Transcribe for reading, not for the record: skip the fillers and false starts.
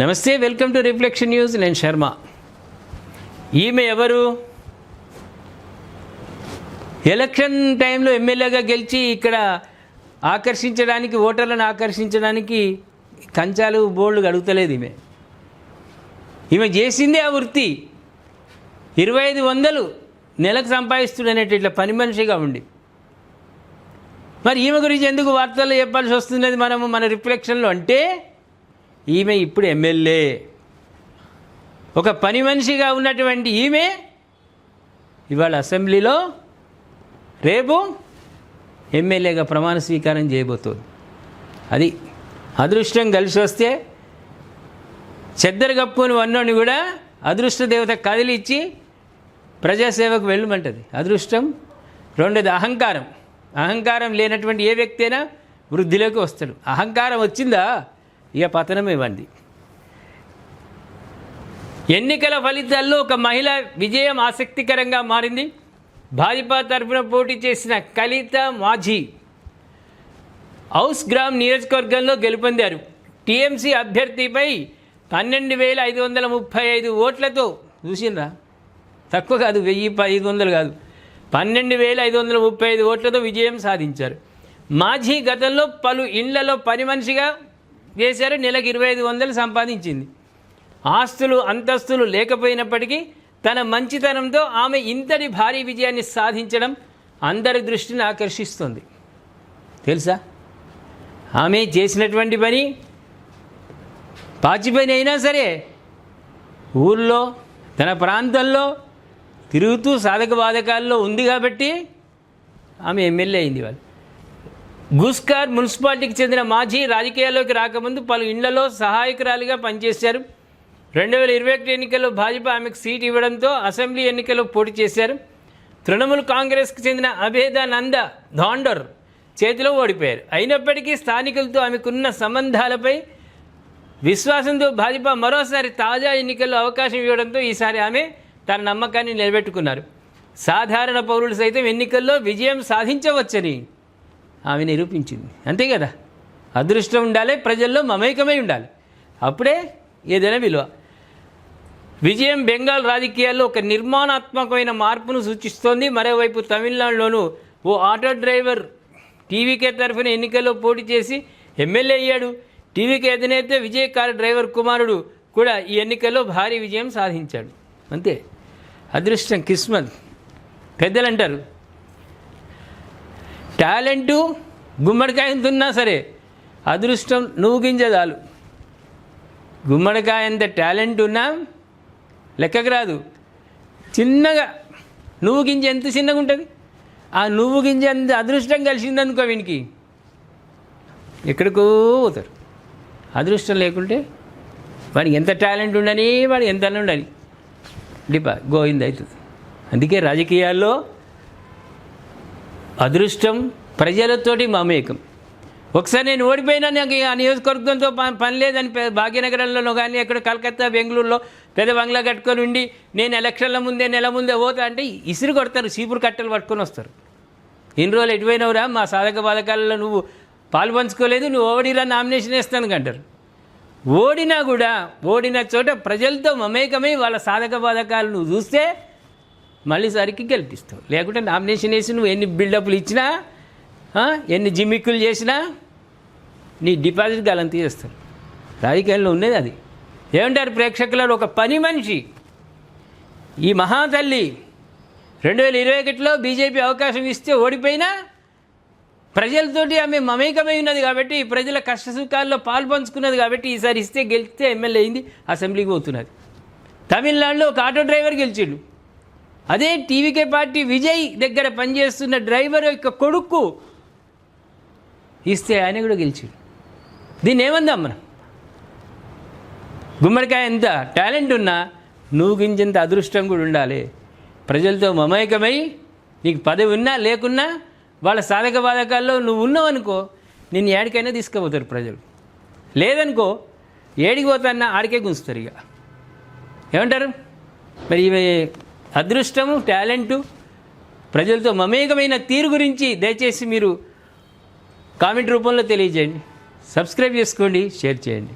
నమస్తే, welcome to reflection news. నేను శర్మ. ఈమె ఎవరు? ఎలక్షన్ టైంలో ఎమ్మెల్యేగా గెలిచి ఇక్కడ ఆకర్షించడానికి, ఓటర్లను ఆకర్షించడానికి కంచాలు బోర్డులు అడుగుతలేదు. ఈమె చేసిందే ఆ వృత్తి. 2500 నెలకు సంపాదిస్తుడనేటి ఇట్లా పని మనిషిగా ఉండి, మరి ఈమె గురించి ఎందుకు వార్తల్లో చెప్పాల్సి వస్తున్నది మనము మన రిఫ్లెక్షన్లో? అంటే ఈమె ఇప్పుడు ఎమ్మెల్యే, ఒక పని మనిషిగా ఉన్నటువంటి ఈమె ఇవాళ అసెంబ్లీలో రేపు ఎమ్మెల్యేగా ప్రమాణ స్వీకారం చేయబోతోంది. అది అదృష్టం కలిసి వస్తే చెద్దరు కప్పుకొని వన్నోని కూడా అదృష్ట దేవత కదిలిచ్చి ప్రజాసేవకు వెళ్ళమంటది. అదృష్టం. రెండోది అహంకారం. అహంకారం లేనటువంటి ఏ వ్యక్తి అయినా వృద్ధిలోకి వస్తాడు. అహంకారం వచ్చిందా ఇక పతనం ఇవ్వండి. ఎన్నికల ఫలితాల్లో ఒక మహిళ విజయం ఆసక్తికరంగా మారింది. భాజపా తరఫున పోటీ చేసిన కలిత మాఝీ హౌస్ గ్రామ్ నియోజకవర్గంలో గెలుపొందారు. టీఎంసీ అభ్యర్థిపై 12,535 ఓట్లతో, చూసినరా, తక్కువ కాదు, 1,500 కాదు, 12,535 ఓట్లతో విజయం సాధించారు. మాఝీ గతంలో పలు ఇండ్లలో పని మనిషిగా చేశారు. నెలకు 2,500 సంపాదించింది. ఆస్తులు అంతస్తులు లేకపోయినప్పటికీ తన మంచితనంతో ఆమె ఇంతటి భారీ విజయాన్ని సాధించడం అందరి దృష్టిని ఆకర్షిస్తుంది. తెలుసా, ఆమె చేసినటువంటి పని పాచి పని అయినా సరే ఊళ్ళో తన ప్రాంతంలో తిరుగుతూ సాధక బాధకాల్లో ఉంది కాబట్టి ఆమె ఎమ్మెల్యే అయింది. వాళ్ళు గుస్కార్ మున్సిపాలిటీకి చెందిన మాఝీ రాజకీయాల్లోకి రాకముందు పలు ఇళ్లలో సహాయకురాలిగా పనిచేశారు. 2021 ఎన్నికల్లో భాజపా ఆమెకు సీట్ ఇవ్వడంతో అసెంబ్లీ ఎన్నికల్లో పోటీ చేశారు. తృణమూల్ కాంగ్రెస్కి చెందిన అభేదానంద ధాండర్ చేతిలో ఓడిపోయారు. అయినప్పటికీ స్థానికులతో ఆమెకున్న సంబంధాలపై విశ్వాసంతో భాజపా మరోసారి తాజా ఎన్నికల్లో అవకాశం ఇవ్వడంతో ఈసారి ఆమె తన నమ్మకాన్ని నిలబెట్టుకున్నారు. సాధారణ పౌరులు సైతం ఎన్నికల్లో విజయం సాధించవచ్చని ఆమె నిరూపించింది. అంతే కదా, అదృష్టం ఉండాలి, ప్రజల్లో మమేకమై ఉండాలి, అప్పుడే ఏదైనా విలువ. విజయం బెంగాల్ రాజకీయాల్లో ఒక నిర్మాణాత్మకమైన మార్పును సూచిస్తోంది. మరోవైపు తమిళనాడులోనూ ఓ ఆటో డ్రైవర్ టీవీకే తరఫున ఎన్నికల్లో పోటీ చేసి ఎమ్మెల్యే అయ్యాడు. టీవీకే అధినేత విజయ్ కార్ డ్రైవర్ కుమారుడు కూడా ఈ ఎన్నికల్లో భారీ విజయం సాధించాడు. అంతే, అదృష్టం, కిస్మత్. పెద్దలు అంటారు, టాలెంటు గుమ్మడికాయ ఎంత ఉన్నా సరే అదృష్టం నువ్వు గింజదాలు. గుమ్మడికాయ ఎంత టాలెంట్ ఉన్నా లెక్కకు రాదు. చిన్నగా నువ్వు గింజ ఎంత చిన్నగా ఉంటుంది, ఆ నువ్వు గింజ అంత అదృష్టం కలిసిందనుకో వీనికి ఎక్కడికో పోతారు. అదృష్టం లేకుంటే వాడికి ఎంత టాలెంట్ ఉండని, వాడు ఎంత ఉండని, గోయింది అవుతుంది. అందుకే రాజకీయాల్లో అదృష్టం, ప్రజలతోటి మమేకం. ఒకసారి నేను ఓడిపోయినా, నాకు ఆ నియోజకవర్గంతో పని లేదని భాగ్యనగరంలో కానీ ఎక్కడ కలకత్తా, బెంగళూరులో పెద్ద బంగ్లా కట్టుకొని ఉండి నేను ఎలక్షన్ల ముందే నెల ముందే పోతా అంటే ఇసురు కొడతారు, చీపురు కట్టెలు పట్టుకొని వస్తారు. ఇన్ని రోజులు ఎటువైనవురా, మా సాధక బాధకాలలో నువ్వు పాలు పంచుకోలేదు, నువ్వు ఓడిరా, నామినేషన్ వేస్తాను అంటారు. ఓడినా కూడా ఓడిన చోట ప్రజలతో మమేకమై వాళ్ళ సాధక బాధకాలు నువ్వు చూస్తే మళ్ళీ సరికి గెలిపిస్తావు. లేకుంటే నామినేషన్ వేసి నువ్వు ఎన్ని బిల్డప్లు ఇచ్చినా, ఎన్ని జిమ్మిక్కులు చేసినా నీ డిపాజిట్ గలంతి చేస్తారు. రాజకీయాల్లో ఉన్నది అది. ఏమంటారు ప్రేక్షకులు? ఒక పని మనిషి, ఈ మహాతల్లి 2021లో బీజేపీ అవకాశం ఇస్తే ఓడిపోయినా ప్రజలతోటి ఆమె మమేకమై ఉన్నది కాబట్టి, ప్రజల కష్టసుఖాల్లో పాలు పంచుకున్నది కాబట్టి ఈసారి ఇస్తే గెలిస్తే ఎమ్మెల్యే అయింది, అసెంబ్లీకి పోతున్నది. తమిళనాడులో ఒక ఆటో డ్రైవర్ గెలిచిండు. అదే టీవీకే పార్టీ విజయ్ దగ్గర పనిచేస్తున్న డ్రైవర్ యొక్క కొడుకు ఇస్తే ఆయన కూడా గెలిచాడు. దీన్ని ఏమందాం మనం? గుమ్మడికాయ ఎంత టాలెంట్ ఉన్నా నువ్వు గింజంత అదృష్టం కూడా ఉండాలి. ప్రజలతో మమేకమై నీకు పదవి ఉన్నా లేకున్నా వాళ్ళ సాధక బాధకాల్లో నువ్వు ఉన్నావనుకో, నిన్ను ఏడికైనా తీసుకుపోతారు ప్రజలు. లేదనుకో ఏడికి పోతాన్నా ఆడికే గుంచుతారు. ఇక ఏమంటారు మరి? ఇవి అదృష్టము, టాలెంటు, ప్రజలతో మమేకమైన తీరు గురించి దయచేసి మీరు కామెంట్ రూపంలో తెలియజేయండి. సబ్స్క్రైబ్ చేసుకోండి, షేర్ చేయండి.